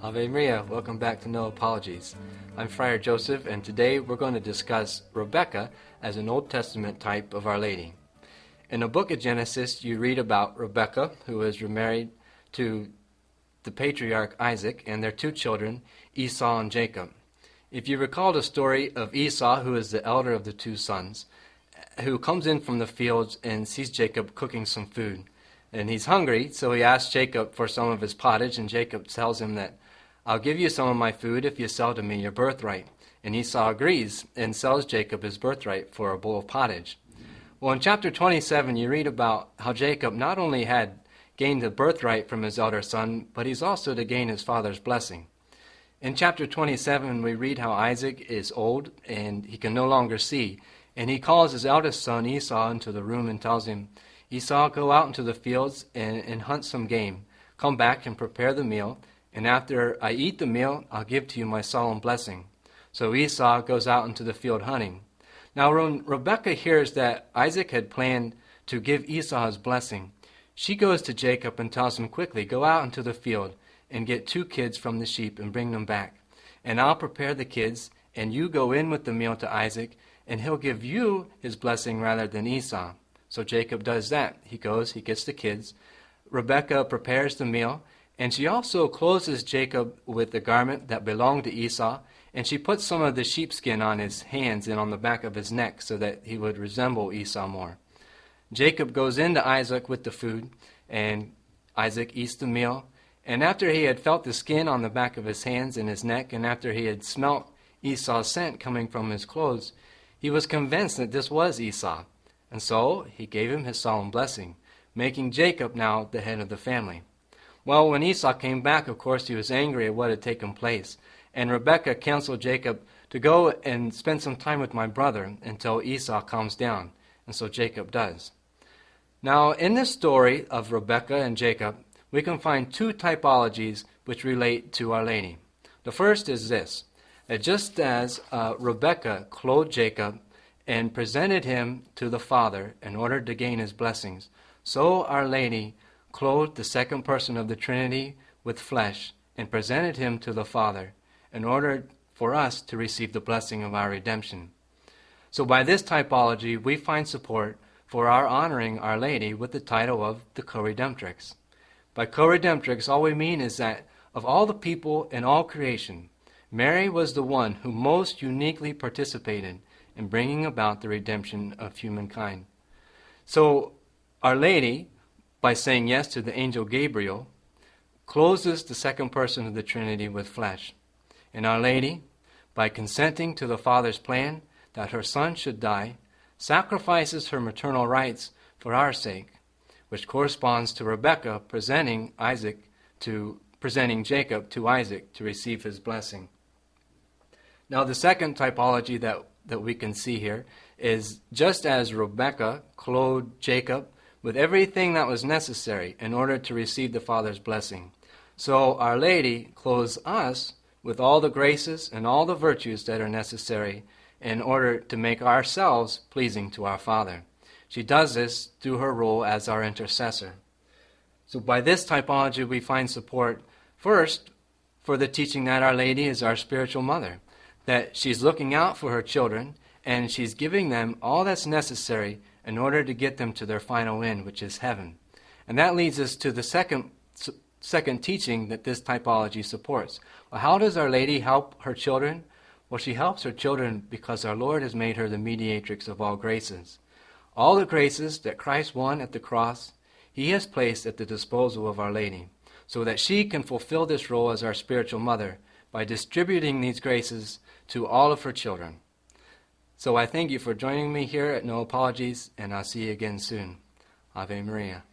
Ave Maria, welcome back to No Apologies. I'm Friar Joseph, and today we're going to discuss Rebeca as an Old Testament type of Our Lady. In the book of Genesis, you read about Rebeca, who was remarried to the patriarch Isaac and their two children, Esau and Jacob. If you recall the story of Esau, who is the elder of the two sons, who comes in from the fields and sees Jacob cooking some food. And he's hungry, so he asks Jacob for some of his pottage, and Jacob tells him that, "I'll give you some of my food if you sell to me your birthright." And Esau agrees and sells Jacob his birthright for a bowl of pottage. Well, in chapter 27, you read about how Jacob not only had gained the birthright from his elder son, but he's also to gain his father's blessing. In chapter 27, we read how Isaac is old and he can no longer see, and he calls his eldest son Esau into the room and tells him, "Esau, go out into the fields and hunt some game. Come back and prepare the meal, and after I eat the meal, I'll give to you my solemn blessing." So Esau goes out into the field hunting. Now when Rebekah hears that Isaac had planned to give Esau his blessing, she goes to Jacob and tells him, "Quickly, go out into the field and get 2 kids from the sheep and bring them back. And I'll prepare the kids, and you go in with the meal to Isaac, and he'll give you his blessing rather than Esau." So Jacob does that. He goes, he gets the kids. Rebekah prepares the meal, and she also clothes Jacob with the garment that belonged to Esau, and she puts some of the sheepskin on his hands and on the back of his neck so that he would resemble Esau more. Jacob goes into Isaac with the food, and Isaac eats the meal. And after he had felt the skin on the back of his hands and his neck, and after he had smelt Esau's scent coming from his clothes, he was convinced that this was Esau. And so he gave him his solemn blessing, making Jacob now the head of the family. Well, when Esau came back, of course, he was angry at what had taken place. And Rebekah counseled Jacob to go and spend some time with my brother until Esau calms down. And so Jacob does. Now, in this story of Rebekah and Jacob, we can find 2 typologies which relate to Our Lady. The first is this, that just as Rebekah clothed Jacob and presented him to the Father in order to gain his blessings, so Our Lady clothed the second person of the Trinity with flesh and presented him to the Father in order for us to receive the blessing of our redemption. So by this typology, we find support for our honoring Our Lady with the title of the Co-Redemptrix. By Co-Redemptrix, all we mean is that of all the people in all creation, Mary was the one who most uniquely participated in bringing about the redemption of humankind. So Our Lady, by saying yes to the angel Gabriel, clothes the second person of the Trinity with flesh. And Our Lady, by consenting to the Father's plan that her Son should die, sacrifices her maternal rights for our sake, which corresponds to Rebekah presenting Jacob to Isaac to receive his blessing. Now the second typology that we can see here is just as Rebekah clothed Jacob with everything that was necessary in order to receive the Father's blessing, so Our Lady clothes us with all the graces and all the virtues that are necessary in order to make ourselves pleasing to our Father. She does this through her role as our intercessor. So by this typology, we find support first for the teaching that Our Lady is our spiritual mother, that she's looking out for her children and she's giving them all that's necessary in order to get them to their final end, which is heaven. And that leads us to the second teaching that this typology supports. Well, how does Our Lady help her children? Well, she helps her children because our Lord has made her the mediatrix of all graces. All the graces that Christ won at the cross, he has placed at the disposal of Our Lady, so that she can fulfill this role as our spiritual mother by distributing these graces to all of her children. So I thank you for joining me here at No Apologies, and I'll see you again soon. Ave Maria.